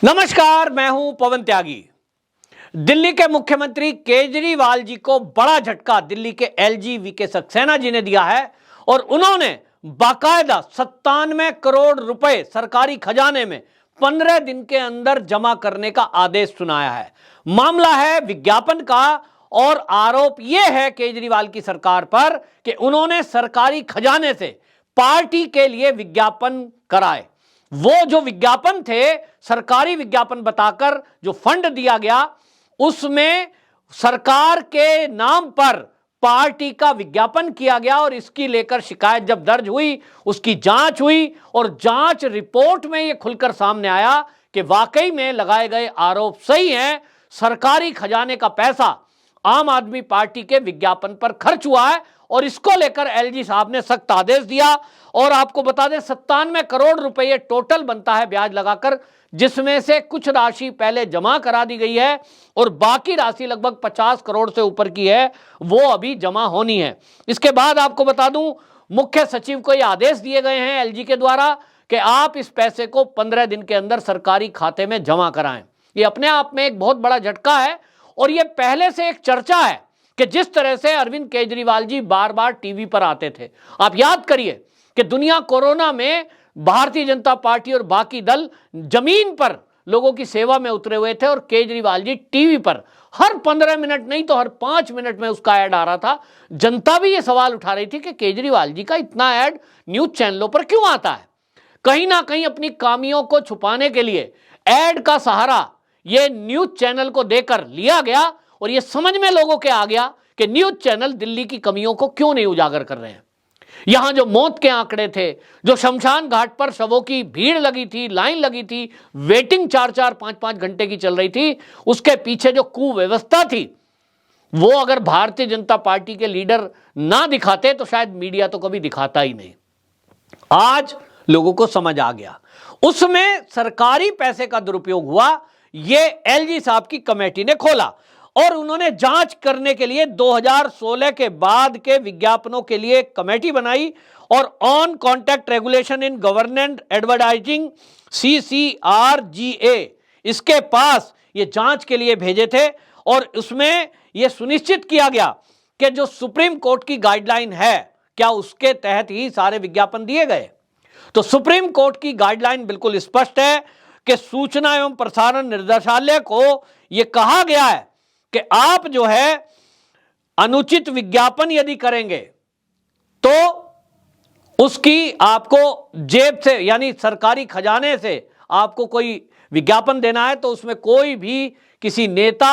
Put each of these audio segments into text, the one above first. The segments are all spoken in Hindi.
नमस्कार, मैं हूं पवन त्यागी। दिल्ली के मुख्यमंत्री केजरीवाल जी को बड़ा झटका दिल्ली के एलजी वीके सक्सेना जी ने दिया है और उन्होंने बाकायदा 97 करोड़ रुपए सरकारी खजाने में 15 दिन के अंदर जमा करने का आदेश सुनाया है। मामला है विज्ञापन का और आरोप यह है केजरीवाल की सरकार पर कि उन्होंने सरकारी खजाने से पार्टी के लिए विज्ञापन कराए। वो जो विज्ञापन थे, सरकारी विज्ञापन बताकर जो फंड दिया गया, उसमें सरकार के नाम पर पार्टी का विज्ञापन किया गया और इसकी लेकर शिकायत जब दर्ज हुई, उसकी जांच हुई और जांच रिपोर्ट में यह खुलकर सामने आया कि वाकई में लगाए गए आरोप सही हैं। सरकारी खजाने का पैसा आम आदमी पार्टी के विज्ञापन पर खर्च हुआ है और इसको लेकर एलजी साहब ने सख्त आदेश दिया। और आपको बता दें 97 करोड़ रुपए टोटल बनता है ब्याज लगाकर, जिसमें से कुछ राशि पहले जमा करा दी गई है और बाकी राशि लगभग 50 करोड़ से ऊपर की है, वो अभी जमा होनी है। इसके बाद आपको बता दूं, मुख्य सचिव को ये आदेश दिए गए हैं एलजी के द्वारा कि आप इस पैसे को 15 दिन के अंदर सरकारी खाते में जमा कराएं। ये अपने आप में एक बहुत बड़ा झटका है और ये पहले से एक चर्चा है कि जिस तरह से अरविंद केजरीवाल जी बार बार टीवी पर आते थे। आप याद करिए कि दुनिया कोरोना में भारतीय जनता पार्टी और बाकी दल जमीन पर लोगों की सेवा में उतरे हुए थे और केजरीवाल जी टीवी पर हर 15 मिनट नहीं तो हर 5 मिनट में उसका ऐड आ रहा था। जनता भी ये सवाल उठा रही थी कि केजरीवाल जी का इतना ऐड न्यूज चैनलों पर क्यों आता है। कहीं ना कहीं अपनी खामियों को छुपाने के लिए ऐड का सहारा ये न्यूज चैनल को देकर लिया गया और ये समझ में लोगों के आ गया कि न्यूज चैनल दिल्ली की कमियों को क्यों नहीं उजागर कर रहे हैं। यहां जो मौत के आंकड़े थे, जो शमशान घाट पर शवों की भीड़ लगी थी, लाइन लगी थी, वेटिंग 4-4, 5-5 घंटे की चल रही थी, उसके पीछे जो कुव्यवस्था थी, वो अगर भारतीय जनता पार्टी के लीडर ना दिखाते तो शायद मीडिया तो कभी दिखाता ही नहीं। आज लोगों को समझ आ गया, उसमें सरकारी पैसे का दुरुपयोग हुआ। ये एलजी साहब की कमेटी ने खोला और उन्होंने जांच करने के लिए 2016 के बाद के विज्ञापनों के लिए कमेटी बनाई और on contact regulation in government advertising CCRGA इसके पास ये जांच के लिए भेजे थे और उसमें यह सुनिश्चित किया गया कि जो सुप्रीम कोर्ट की गाइडलाइन है, क्या उसके तहत ही सारे विज्ञापन दिए गए। तो सुप्रीम कोर्ट की गाइडलाइन बिल्कुल स्पष्ट है कि सूचना एवं प्रसारण निर्देशालय को यह कहा गया है कि आप जो है अनुचित विज्ञापन यदि करेंगे तो उसकी आपको जेब से यानी सरकारी खजाने से आपको कोई विज्ञापन देना है तो उसमें कोई भी किसी नेता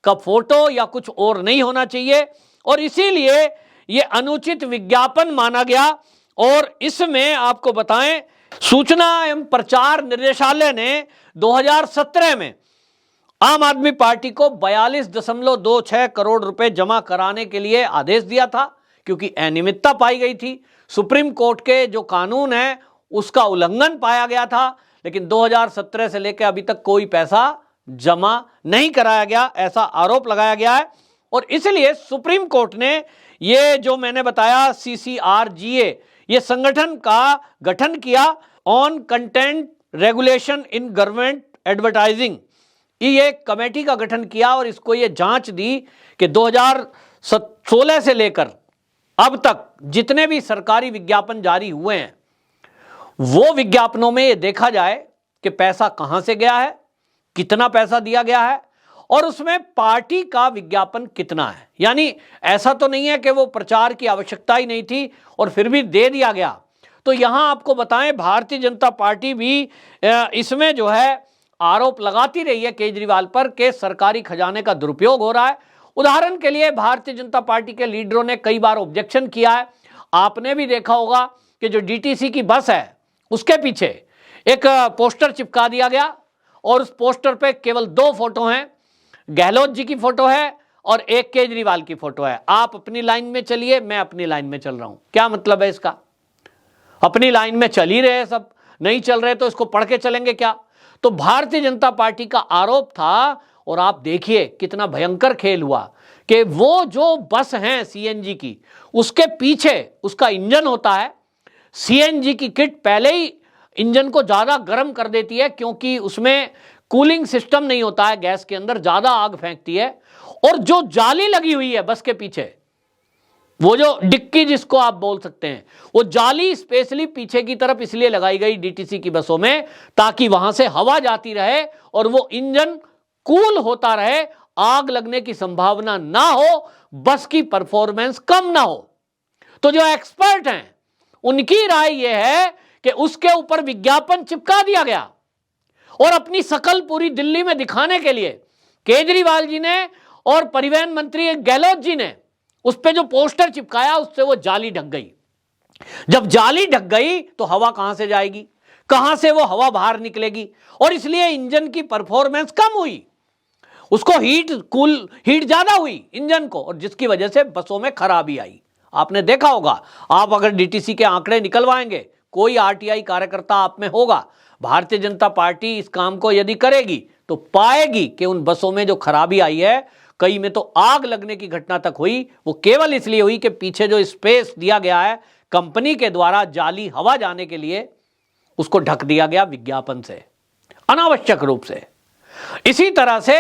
का फोटो या कुछ और नहीं होना चाहिए और इसीलिए यह अनुचित विज्ञापन माना गया। और इसमें आपको बताएं, सूचना एवं प्रचार निर्देशालय ने 2017 में आम आदमी पार्टी को 42.26 करोड़ रुपए जमा कराने के लिए आदेश दिया था क्योंकि अनियमितता पाई गई थी। सुप्रीम कोर्ट के जो कानून है उसका उल्लंघन पाया गया था, लेकिन 2017 से लेकर अभी तक कोई पैसा जमा नहीं कराया गया, ऐसा आरोप लगाया गया है। और इसलिए सुप्रीम कोर्ट ने ये जो मैंने बताया CCRGA ये संगठन का गठन किया, on content regulation in government advertising, ये कमेटी का गठन किया और इसको ये जांच दी कि 2016 से लेकर अब तक जितने भी सरकारी विज्ञापन जारी हुए हैं वो विज्ञापनों में ये देखा जाए कि पैसा कहां से गया है, कितना पैसा दिया गया है और उसमें पार्टी का विज्ञापन कितना है। यानी ऐसा तो नहीं है कि वो प्रचार की आवश्यकता ही नहीं थी और फिर भी दे दिया गया। तो यहां आपको बताएं, भारतीय जनता पार्टी भी इसमें जो है आरोप लगाती रही है केजरीवाल पर कि सरकारी खजाने का दुरुपयोग हो रहा है। उदाहरण के लिए भारतीय जनता पार्टी के लीडरों ने कई बार ऑब्जेक्शन किया है। आपने भी देखा होगा कि जो DTC की बस है उसके पीछे एक पोस्टर चिपका दिया गया और उस पोस्टर पे केवल 2 फोटो हैं, गहलोत जी की फोटो है और एक केजरीवाल की फोटो है। आप अपनी लाइन में चलिए, मैं अपनी लाइन में चल रहा हूं। क्या मतलब है इसका? अपनी लाइन में चल ही रहे, सब नहीं चल रहे तो इसको पढ़ के चलेंगे क्या? तो भारतीय जनता पार्टी का आरोप था और आप देखिए कितना भयंकर खेल हुआ कि वो जो बस है CNG की, उसके पीछे उसका इंजन होता है। CNG की किट पहले ही इंजन को ज्यादा गर्म कर देती है क्योंकि उसमें कूलिंग सिस्टम नहीं होता है गैस के अंदर, ज्यादा आग फेंकती है। और जो जाली लगी हुई है बस के पीछे, वो जो डिक्की जिसको आप बोल सकते हैं, वो जाली स्पेशली पीछे की तरफ इसलिए लगाई गई डीटीसी की बसों में ताकि वहां से हवा जाती रहे और वो इंजन कूल होता रहे, आग लगने की संभावना ना हो, बस की परफॉर्मेंस कम ना हो। तो जो एक्सपर्ट हैं उनकी राय यह है कि उसके ऊपर विज्ञापन चिपका दिया गया और अपनी शकल पूरी दिल्ली में दिखाने के लिए केजरीवाल जी ने और परिवहन मंत्री गहलोत जी ने उस पे जो पोस्टर चिपकाया उससे वो जाली ढक गई। जब जाली ढक गई तो हवा कहां से जाएगी, कहां से वो हवा बाहर निकलेगी, और इसलिए इंजन की परफॉर्मेंस कम हुई, उसको हीट ज्यादा हुई इंजन को, और जिसकी वजह से बसों में खराबी आई। आपने देखा होगा, आप अगर डीटीसी के आंकड़े निकलवाएंगे, कोई आरटीआई कार्यकर्ता आप में होगा, भारतीय जनता पार्टी इस काम को यदि करेगी तो पाएगी कि उन बसों में जो खराबी आई है, कई में तो आग लगने की घटना तक हुई, वो केवल इसलिए हुई कि पीछे जो स्पेस दिया गया है कंपनी के द्वारा जाली हवा जाने के लिए, उसको ढक दिया गया विज्ञापन से, अनावश्यक रूप से। इसी तरह से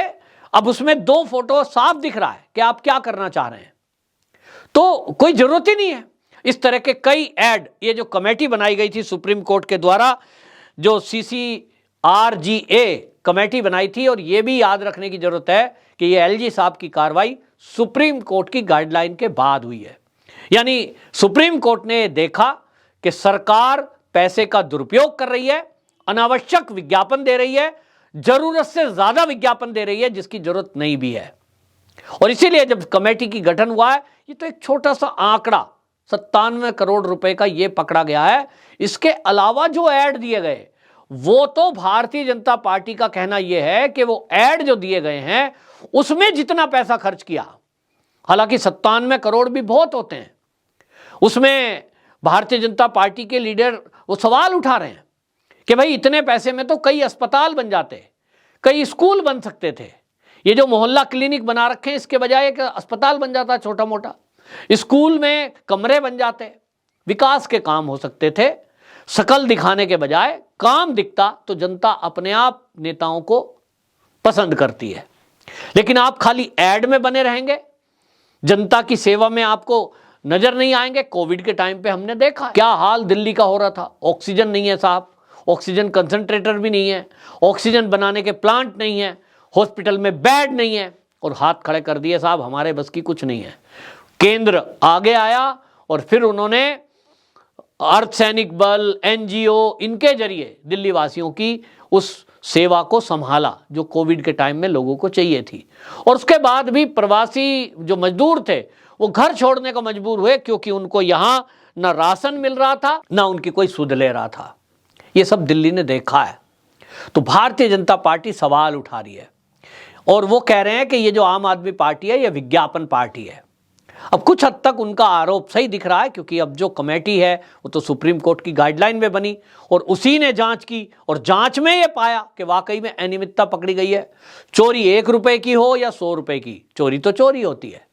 अब उसमें 2 फोटो साफ दिख रहा है कि आप क्या करना चाह रहे हैं, तो कोई जरूरत ही नहीं है। इस तरह के कई ऐड, ये जो कमेटी बनाई गई थी सुप्रीम कोर्ट के द्वारा, जो CCRGA कमेटी बनाई थी, और ये भी याद रखने की जरूरत है कि ये LG साहब की कार्रवाई सुप्रीम कोर्ट की गाइडलाइन के बाद हुई है। यानी सुप्रीम कोर्ट ने देखा कि सरकार पैसे का दुरुपयोग कर रही है, अनावश्यक विज्ञापन दे रही है, जरूरत से ज्यादा विज्ञापन दे रही है जिसकी जरूरत नहीं भी है। और इसीलिए जब कमेटी की गठन हुआ है, ये तो एक छोटा सा आंकड़ा 97 करोड़ रुपए का ये पकड़ा गया है। इसके अलावा जो ऐड दिए गए, वो तो भारतीय जनता पार्टी का कहना यह है कि वो ऐड जो दिए गए हैं उसमें जितना पैसा खर्च किया, हालांकि 97 करोड़ भी बहुत होते हैं, उसमें भारतीय जनता पार्टी के लीडर वो सवाल उठा रहे हैं कि भाई इतने पैसे में तो कई अस्पताल बन जाते, कई स्कूल बन सकते थे, ये जो मोहल्ला क्लिनिक बना रखे हैं इसके बजाय एक अस्पताल बन जाता छोटा मोटा, स्कूल में कमरे बन जाते, विकास के काम हो सकते थे। शकल दिखाने के बजाय काम दिखता तो जनता अपने आप नेताओं को पसंद करती है। लेकिन आप खाली ऐड में बने रहेंगे, जनता की सेवा में आपको नजर नहीं आएंगे। कोविड के टाइम पे हमने देखा क्या हाल दिल्ली का हो रहा था, ऑक्सीजन नहीं है साहब, ऑक्सीजन कंसंट्रेटर भी नहीं है, ऑक्सीजन बनाने के प्लांट नहीं है, हॉस्पिटल में बेड नहीं है, और हाथ खड़े कर दिए साहब हमारे बस की कुछ नहीं है। केंद्र आगे आया और फिर उन्होंने अर्धसैनिक बल, NGO, इनके जरिए दिल्ली वासियों की उस सेवा को संभाला जो कोविड के टाइम में लोगों को चाहिए थी। और उसके बाद भी प्रवासी जो मजदूर थे वो घर छोड़ने को मजबूर हुए, क्योंकि उनको यहां ना राशन मिल रहा था, ना उनकी कोई सुध ले रहा था। ये सब दिल्ली ने देखा है। तो भारतीय जनता पार्टी सवाल उठा रही है और वो कह रहे हैं कि ये जो आम आदमी पार्टी है ये विज्ञापन पार्टी है। अब कुछ हद तक उनका आरोप सही दिख रहा है, क्योंकि अब जो कमेटी है वो तो सुप्रीम कोर्ट की गाइडलाइन में बनी और उसी ने जांच की, और जांच में ये पाया कि वाकई में अनियमितता पकड़ी गई है। चोरी 1 रुपए की हो या 100 रुपए की, चोरी तो चोरी होती है।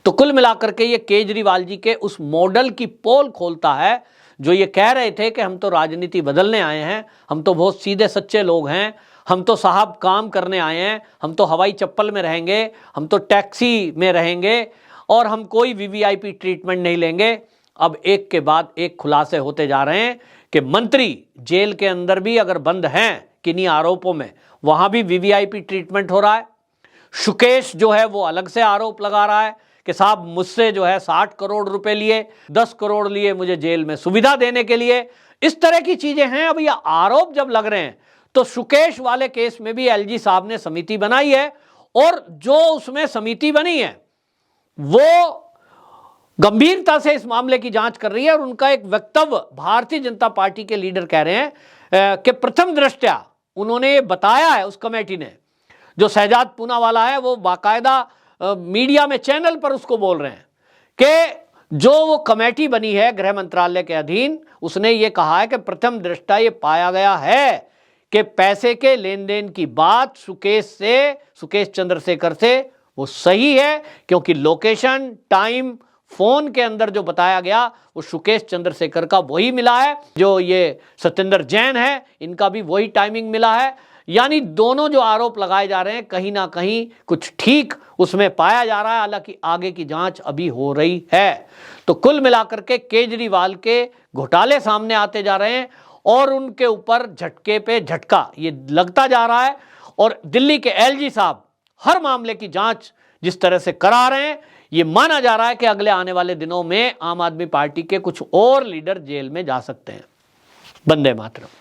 तो कुल मिलाकर के ये केजरीवाल जी के उस मॉडल की पोल खोलता है जो ये कह रहे थे कि हम तो राजनीति बदलने आए हैं, हम तो बहुत सीधे सच्चे लोग हैं, हम तो साहब काम करने आए हैं, हम तो हवाई चप्पल में रहेंगे, हम तो टैक्सी में रहेंगे और हम कोई VVIP ट्रीटमेंट नहीं लेंगे। अब एक के बाद एक खुलासे होते जा रहे हैं कि मंत्री जेल के अंदर भी अगर बंद हैं किन्हीं आरोपों में, वहां भी VVIP ट्रीटमेंट हो रहा है। सुकेश जो है वो अलग से आरोप लगा रहा है कि साहब मुझसे जो है 60 करोड़ रुपए लिए, 10 करोड़ लिए मुझे जेल में सुविधा देने के लिए। इस तरह की चीजें हैं। अब ये आरोप जब लग रहे हैं तो सुकेश वाले केस में भी LG साहब ने समिति बनाई है, और जो उसमें समिति बनी है वो गंभीरता से इस मामले की जांच कर रही है। और उनका एक वक्तव्य भारतीय जनता पार्टी के लीडर कह रहे हैं कि प्रथम दृष्टया उन्होंने ये बताया है, उस कमेटी ने, जो शहजाद पूनावाला है वो बाकायदा मीडिया में चैनल पर उसको बोल रहे हैं कि जो वो कमेटी बनी है गृह मंत्रालय के अधीन, उसने ये कहा है कि प्रथम दृष्टया ये पाया गया है कि पैसे के लेन देन की बात सुकेश चंद्रशेखर से वो सही है, क्योंकि लोकेशन, टाइम, फोन के अंदर जो बताया गया वो सुकेश चंद्रशेखर का वही मिला है, जो ये सत्येंद्र जैन है इनका भी वही टाइमिंग मिला है। यानी दोनों जो आरोप लगाए जा रहे हैं कहीं ना कहीं कुछ ठीक उसमें पाया जा रहा है, हालांकि आगे की जांच अभी हो रही है। तो कुल मिलाकर के केजरीवाल के घोटाले सामने आते जा रहे हैं और उनके ऊपर झटके पे झटका ये लगता जा रहा है। और दिल्ली के एलजी साहब हर मामले की जांच जिस तरह से करा रहे हैं, ये माना जा रहा है कि अगले आने वाले दिनों में आम आदमी पार्टी के कुछ और लीडर जेल में जा सकते हैं। वंदे मातरम।